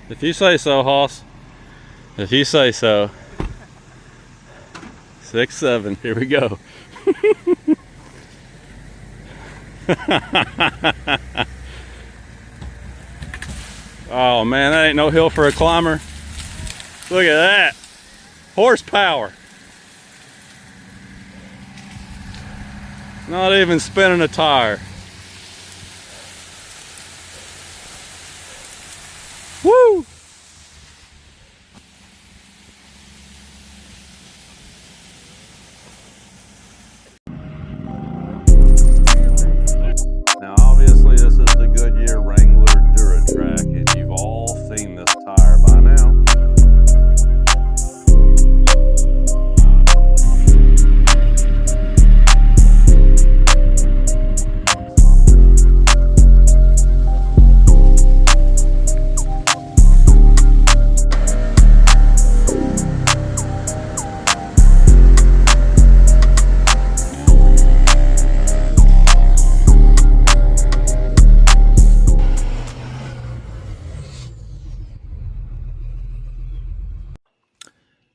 If you say so, Hoss. If you say so. 6-7. Here we go. Oh man, that ain't no hill for a climber. Look at that. Horsepower. Not even spinning a tire. Woo! Now obviously this is the Goodyear Wrangler DuraTrack, and you've all seen this tire by now.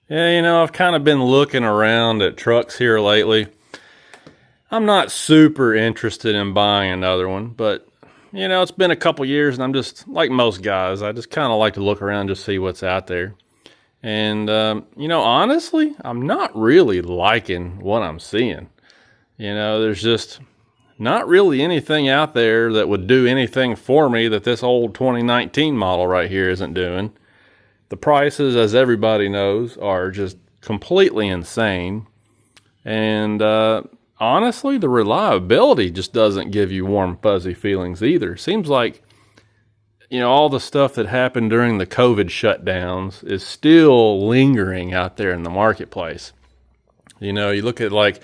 Yeah, you know, I've kind of been looking around at trucks here lately. I'm not super interested in buying another one, but, you know, it's been a couple years and I'm just, like most guys, I just kind of like to look around just see what's out there. And, you know, honestly, I'm not really liking what I'm seeing. You know, there's just not really anything out there that would do anything for me that this old 2019 model right here isn't doing. The prices, as everybody knows, are just completely insane. And honestly, the reliability just doesn't give you warm, fuzzy feelings either. Seems like, you know, all the stuff that happened during the COVID shutdowns is still lingering out there in the marketplace. You know, you look at like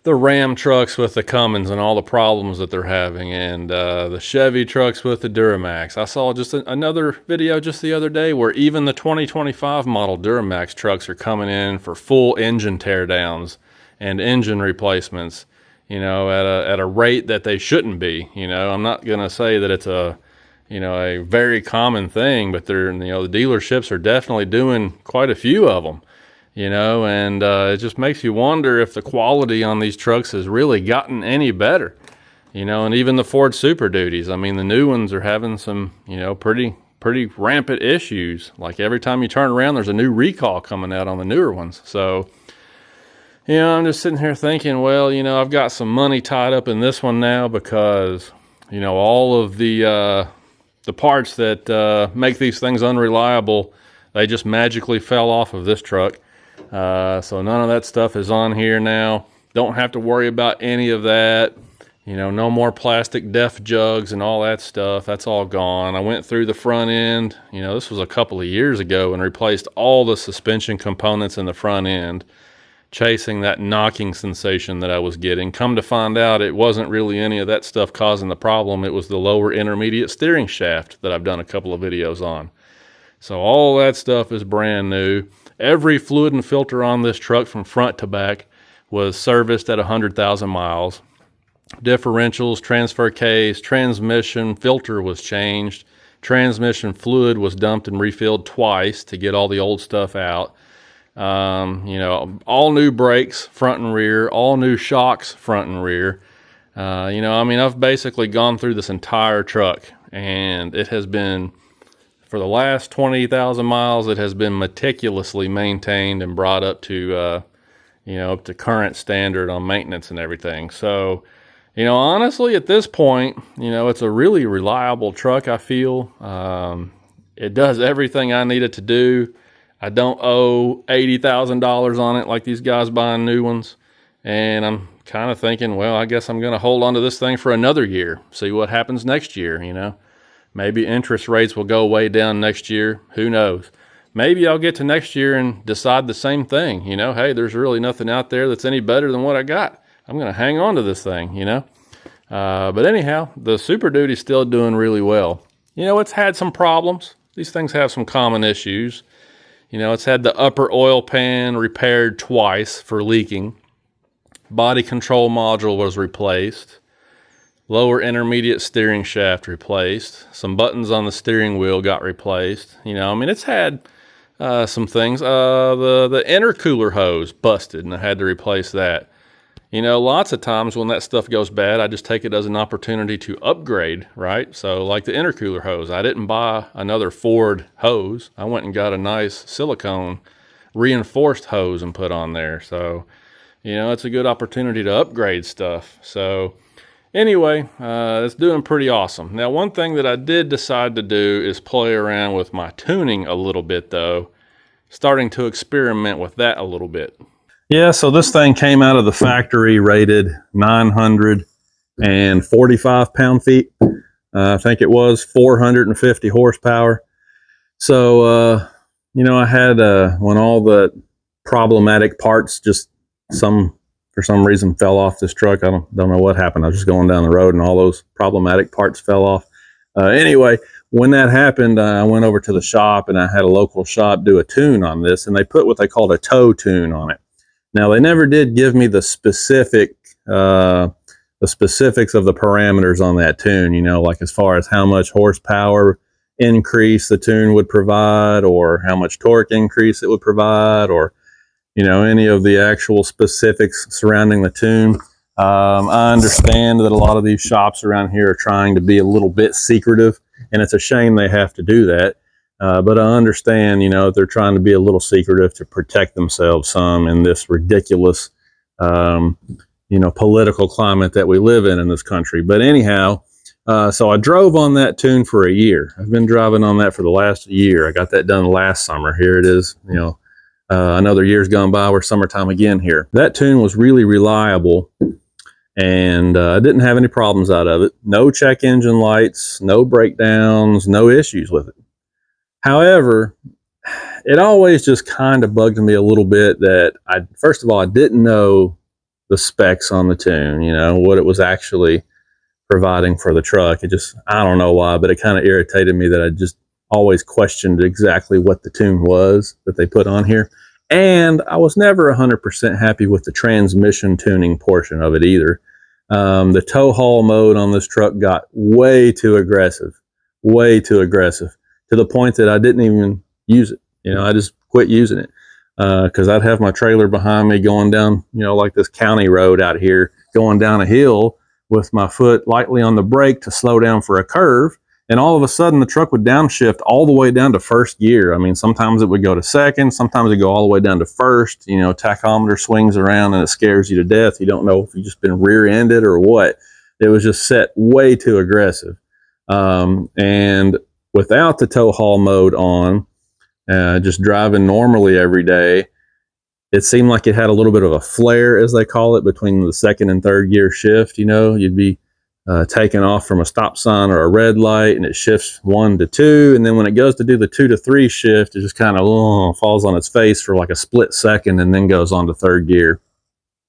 the Ram trucks with the Cummins and all the problems that they're having, and the Chevy trucks with the Duramax. I saw just another video just the other day where even the 2025 model Duramax trucks are coming in for full engine teardowns and engine replacements, you know, at a rate that they shouldn't be. You know, I'm not going to say that it's a, you know, a very common thing, but they're, you know, the dealerships are definitely doing quite a few of them. You know, and it just makes you wonder if the quality on these trucks has really gotten any better. You know, and even the Ford Super Duties. I mean, the new ones are having some, you know, pretty rampant issues. Like every time you turn around, there's a new recall coming out on the newer ones. So, you know, I'm just sitting here thinking, well, you know, I've got some money tied up in this one now because, you know, all of the parts that make these things unreliable, they just magically fell off of this truck. So none of that stuff is on here now. Don't have to worry about any of that. You know, no more plastic def jugs and all that stuff. That's all gone. I went through the front end. You know, this was a couple of years ago and replaced all the suspension components in the front end, chasing that knocking sensation that I was getting. Come to find out, it wasn't really any of that stuff causing the problem. It was the lower intermediate steering shaft that I've done a couple of videos on. So all that stuff is brand new. Every fluid and filter on this truck from front to back was serviced at 100,000 miles. Differentials, transfer case, transmission filter was changed. Transmission fluid was dumped and refilled twice to get all the old stuff out. You know, all new brakes, front and rear, all new shocks, front and rear. You know, I mean, I've basically gone through this entire truck, and it has been, for the last 20,000 miles, it has been meticulously maintained and brought up to, you know, up to current standard on maintenance and everything. So, you know, honestly, at this point, you know, it's a really reliable truck, I feel. It does everything I need it to do. I don't owe $80,000 on it like these guys buying new ones. And I'm kind of thinking, well, I guess I'm going to hold on to this thing for another year, see what happens next year, you know. Maybe interest rates will go way down next year. Who knows? Maybe I'll get to next year and decide the same thing. You know, hey, there's really nothing out there that's any better than what I got. I'm going to hang on to this thing, you know. But anyhow, the Super Duty's still doing really well. You know, it's had some problems. These things have some common issues. You know, it's had the upper oil pan repaired twice for leaking. Body control module was replaced. lower intermediate steering shaft replaced. Some buttons on the steering wheel got replaced. You know, I mean, it's had some things. The intercooler hose busted, and I had to replace that. You know, lots of times when that stuff goes bad, I just take it as an opportunity to upgrade, right? So like the intercooler hose, I didn't buy another Ford hose. I went and got a nice silicone reinforced hose and put on there. So, you know, it's a good opportunity to upgrade stuff. So anyway, it's doing pretty awesome. Now, one thing that I did decide to do is play around with my tuning a little bit though, starting to experiment with that a little bit. Yeah, so this thing came out of the factory rated 945 pound-feet. I think it was 450 horsepower. So, you know, I had, when all the problematic parts just for some reason fell off this truck. I don't know what happened. I was just going down the road and all those problematic parts fell off. Anyway, when that happened, I went over to the shop and I had a local shop do a tune on this, and they put what they called a tow tune on it. Now, they never did give me the specifics of the parameters on that tune, you know, like as far as how much horsepower increase the tune would provide, or how much torque increase it would provide, or, you know, any of the actual specifics surrounding the tune. I understand that a lot of these shops around here are trying to be a little bit secretive, and it's a shame they have to do that. But I understand, you know, they're trying to be a little secretive to protect themselves some in this ridiculous, you know, political climate that we live in this country. But anyhow, so I drove on that tune for a year. I've been driving on that for the last year. I got that done last summer. Here it is, you know, another year's gone by. We're summertime again here. That tune was really reliable, and I didn't have any problems out of it. No check engine lights, no breakdowns, no issues with it. However, it always just kind of bugged me a little bit that first of all, I didn't know the specs on the tune, you know, what it was actually providing for the truck. It just, I don't know why, but it kind of irritated me that I just always questioned exactly what the tune was that they put on here. And I was never 100% happy with the transmission tuning portion of it either. The tow haul mode on this truck got way too aggressive, to the point that I didn't even use it. You know, I just quit using it because I'd have my trailer behind me going down, you know, like this county road out here, going down a hill with my foot lightly on the brake to slow down for a curve. And all of a sudden the truck would downshift all the way down to first gear. I mean, sometimes it would go to second, sometimes it would go all the way down to first. You know, tachometer swings around and it scares you to death. You don't know if you've just been rear-ended or what. It was just set way too aggressive. And without the tow haul mode on, just driving normally every day, it seemed like it had a little bit of a flare, as they call it, between the second and third gear shift. You know, you'd be taking off from a stop sign or a red light, and it shifts 1 to 2, and then when it goes to do the 2 to 3 shift, it just kind of falls on its face for like a split second and then goes on to third gear.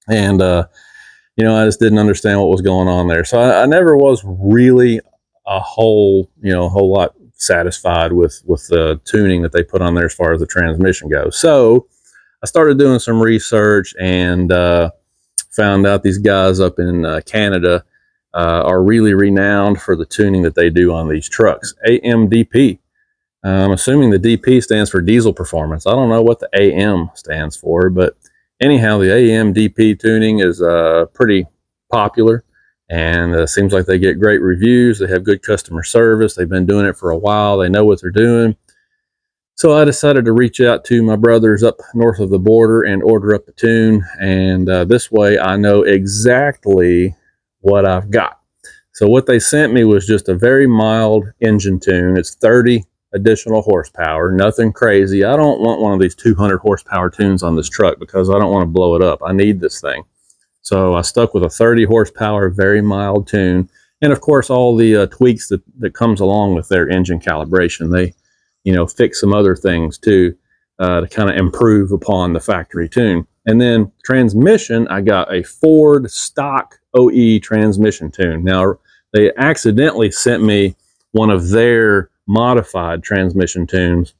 And you know, I just didn't understand what was going on there. So I never was really a whole lot satisfied with the tuning that they put on there as far as the transmission goes. So I started doing some research and found out these guys up in Canada are really renowned for the tuning that they do on these trucks. AMDP. I'm assuming the DP stands for diesel performance. I don't know what the AM stands for, but anyhow, the AMDP tuning is pretty popular. And seems like they get great reviews. They have good customer service. They've been doing it for a while. They know what they're doing. So I decided to reach out to my brothers up north of the border and order up the tune. And this way I know exactly what I've got. So what they sent me was just a very mild engine tune. It's 30 additional horsepower, nothing crazy. I don't want one of these 200 horsepower tunes on this truck because I don't want to blow it up. I need this thing. So I stuck with a 30 horsepower, very mild tune. And of course, all the tweaks that comes along with their engine calibration. They, you know, fix some other things too to kind of improve upon the factory tune. And then transmission, I got a Ford stock OE transmission tune. Now, they accidentally sent me one of their modified transmission tunes.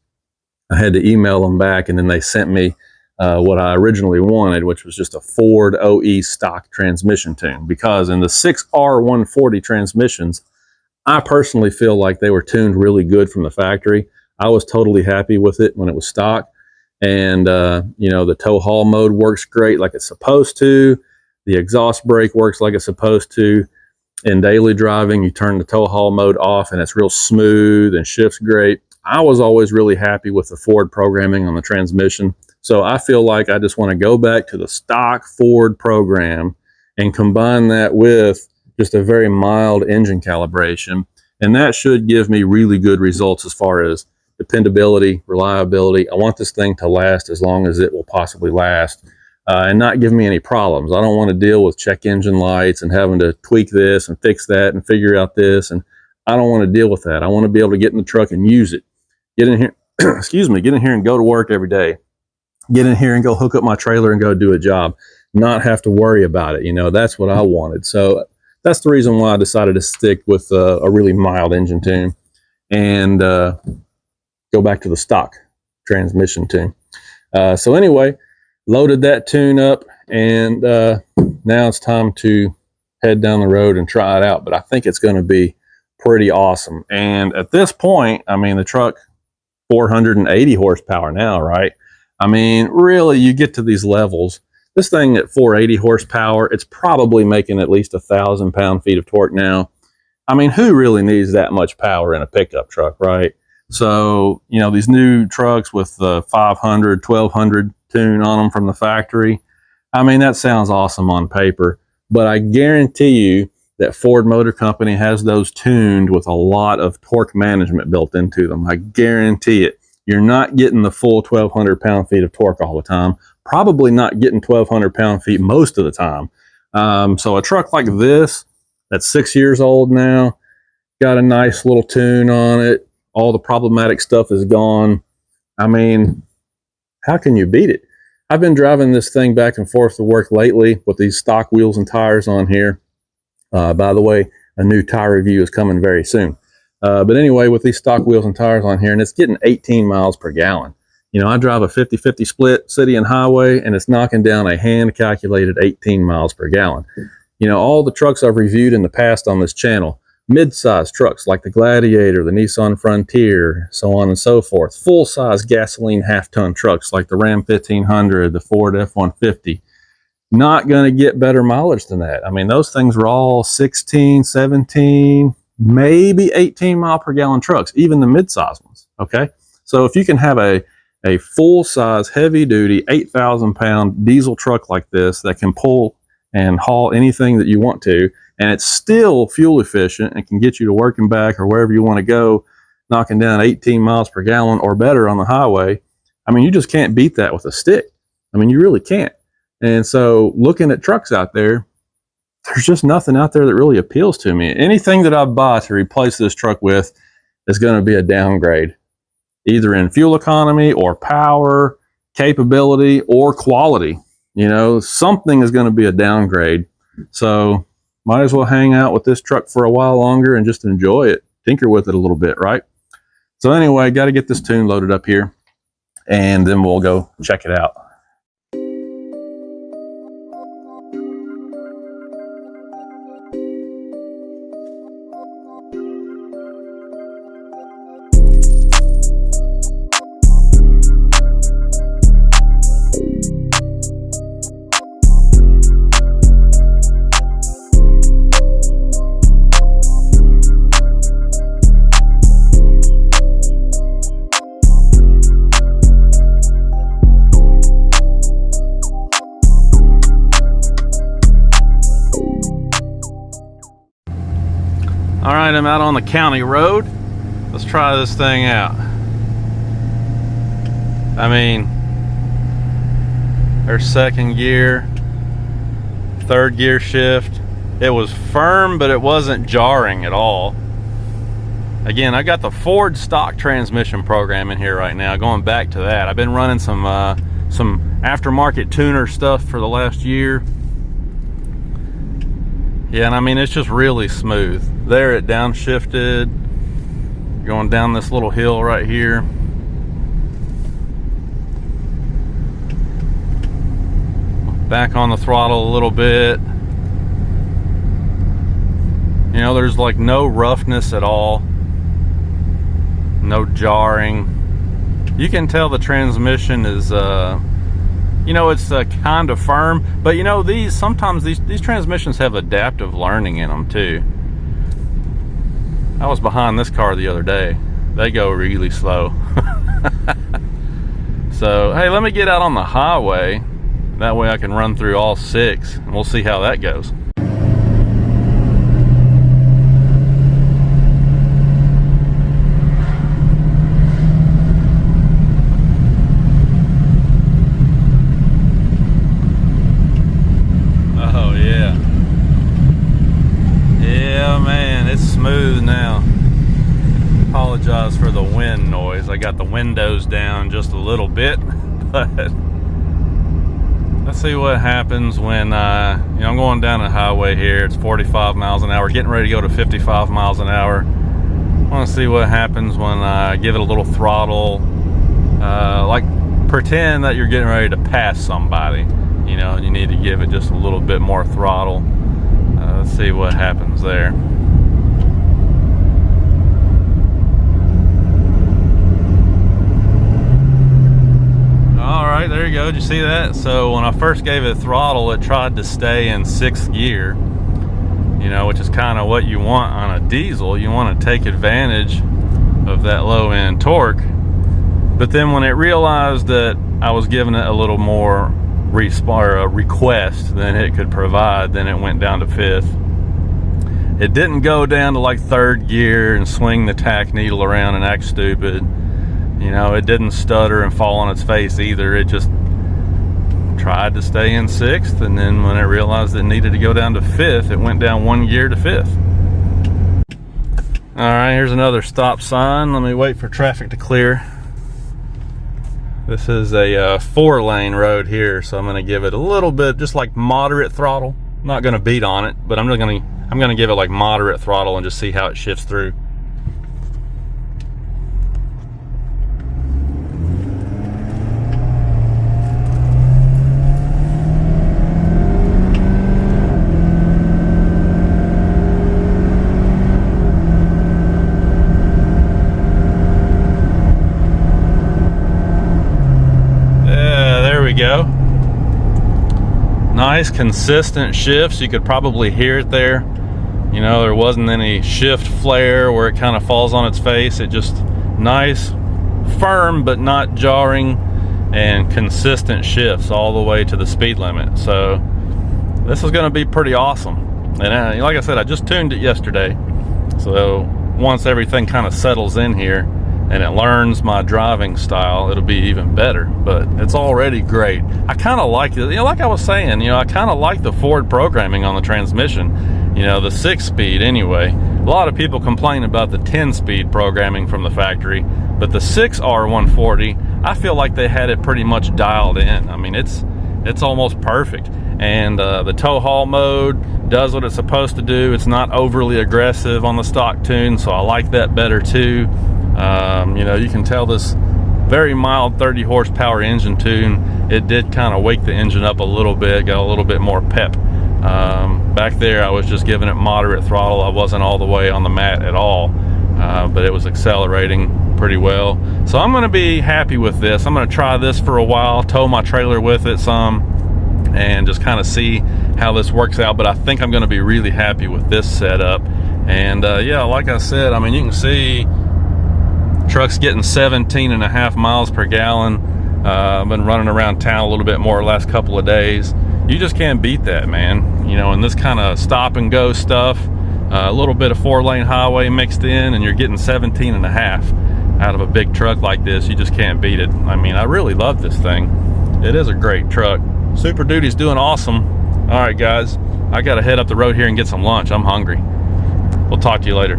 I had to email them back, and then they sent me what I originally wanted, which was just a Ford OE stock transmission tune. Because in the 6R140 transmissions, I personally feel like they were tuned really good from the factory. I was totally happy with it when it was stock. And, you know, the tow haul mode works great like it's supposed to. The exhaust brake works like it's supposed to. In daily driving, you turn the tow haul mode off and it's real smooth and shifts great. I was always really happy with the Ford programming on the transmission. So I feel like I just want to go back to the stock Ford program and combine that with just a very mild engine calibration. And that should give me really good results as far as dependability, reliability. I want this thing to last as long as it will possibly last. And not give me any problems. I don't want to deal with check engine lights and having to tweak this and fix that and figure out this. And I don't want to deal with that. I want to be able to get in the truck and use it. Get in here, excuse me, get in here and go to work every day. Get in here and go hook up my trailer and go do a job. Not have to worry about it. You know, that's what I wanted. So that's the reason why I decided to stick with a really mild engine tune and go back to the stock transmission tune. So anyway, loaded that tune up, and now it's time to head down the road and try it out. But I think it's going to be pretty awesome. And at this point, I mean, the truck, 480 horsepower now, right? I mean, really, you get to these levels. This thing at 480 horsepower, it's probably making at least 1,000 pound-feet of torque now. I mean, who really needs that much power in a pickup truck, right? So, you know, these new trucks with the 500, 1,200 tune on them from the factory, I mean, that sounds awesome on paper, but I guarantee you that Ford Motor Company has those tuned with a lot of torque management built into them. I guarantee it. You're not getting the full 1,200 pound-feet of torque all the time. Probably not getting 1,200 pound-feet most of the time. So a truck like this, that's 6 years old now, got a nice little tune on it. All the problematic stuff is gone. I mean, how can you beat it? I've been driving this thing back and forth to work lately with these stock wheels and tires on here. By the way, a new tire review is coming very soon. But anyway, with these stock wheels and tires on here, and it's getting 18 miles per gallon. You know, I drive a 50-50 split city and highway, and it's knocking down a hand-calculated 18 miles per gallon. You know, all the trucks I've reviewed in the past on this channel, mid-size trucks like the Gladiator, the Nissan Frontier, so on and so forth. Full-size gasoline half-ton trucks like the Ram 1500, the Ford F-150. Not going to get better mileage than that. I mean, those things were all 16, 17, maybe 18 mile per gallon trucks, even the mid-size ones, okay? So if you can have a full-size, heavy-duty, 8,000 pound diesel truck like this that can pull and haul anything that you want to, and it's still fuel efficient and can get you to work and back or wherever you want to go, knocking down 18 miles per gallon or better on the highway, I mean, you just can't beat that with a stick. I mean, you really can't. And so looking at trucks out there, there's just nothing out there that really appeals to me. Anything that I buy to replace this truck with is going to be a downgrade, either in fuel economy or power, capability, or quality. You know, something is going to be a downgrade. So might as well hang out with this truck for a while longer and just enjoy it, tinker with it a little bit, right? So anyway, got to get this tune loaded up here, and then we'll go check it out. All right, I'm out on the county road. Let's try this thing out. I mean, there's second gear, third gear shift. It was firm, but it wasn't jarring at all. Again, I got the Ford stock transmission program in here right now, going back to that. I've been running some aftermarket tuner stuff for the last year. Yeah, and I mean, it's just really smooth. There it downshifted, going down this little hill right here. Back on the throttle a little bit. You know, there's like no roughness at all. No jarring. You can tell the transmission is, you know, it's kind of firm. But you know, sometimes these transmissions have adaptive learning in them too. I was behind this car the other day. They go really slow. So, hey, let me get out on the highway. That way I can run through all 6 and we'll see how that goes. Oh yeah. Yeah, man, it's smooth now. Apologize for the wind noise. I got the windows down just a little bit, but let's see what happens when you know, I'm going down the highway here. It's 45 miles an hour, getting ready to go to 55 miles an hour. I want to see what happens when I give it a little throttle, like pretend that you're getting ready to pass somebody, you know, and you need to give it just a little bit more throttle. Let's see what happens there. Alright, there you go. Did you see that? So when I first gave it throttle, it tried to stay in 6th gear, you know, which is kind of what you want on a diesel. You want to take advantage of that low end torque. But then when it realized that I was giving it a little more request than it could provide, then it went down to 5th. It didn't go down to like 3rd gear and swing the tack needle around and act stupid. You know, it didn't stutter and fall on its face either. It just tried to stay in 6th, and then when it realized it needed to go down to 5th, it went down 1 gear to 5th. Alright, here's another stop sign. Let me wait for traffic to clear. This is a 4-lane road here, so I'm going to give it a little bit, just like moderate throttle. I'm not going to beat on it, but I'm going to give it like moderate throttle and just see how it shifts through. Go. Nice consistent shifts. You could probably hear it there. You know, there wasn't any shift flare where it kind of falls on its face. It just nice, firm but not jarring, and consistent shifts all the way to the speed limit. So this is going to be pretty awesome. And like I said, I just tuned it yesterday, so once everything kind of settles in here and it learns my driving style, it'll be even better. But it's already great. I kind of like it. You know, like I was saying, you know, I kind of like the Ford programming on the transmission. You know, the 6-speed anyway. A lot of people complain about the 10-speed programming from the factory, but the 6R140, I feel like they had it pretty much dialed in. I mean, it's almost perfect. And the tow haul mode does what it's supposed to do. It's not overly aggressive on the stock tune, so I like that better too. You know, you can tell this very mild 30 horsepower engine tune, it did kind of wake the engine up a little bit, got a little bit more pep. Back there I was just giving it moderate throttle. I wasn't all the way on the mat at all, but it was accelerating pretty well. So I'm going to be happy with this. I'm going to try this for a while, tow my trailer with it some, and just kind of see how this works out. But I think I'm going to be really happy with this setup. And yeah, like I said, I mean, you can see truck's getting 17.5 miles per gallon. I've been running around town a little bit more the last couple of days. You just can't beat that, man. You know, in this kind of stop and go stuff, a little bit of 4-lane highway mixed in, and you're getting 17.5 out of a big truck like this. You just can't beat it. I mean, I really love this thing. It is a great truck. Super Duty's doing awesome. All right, guys, I gotta head up the road here and get some lunch. I'm hungry. We'll talk to you later.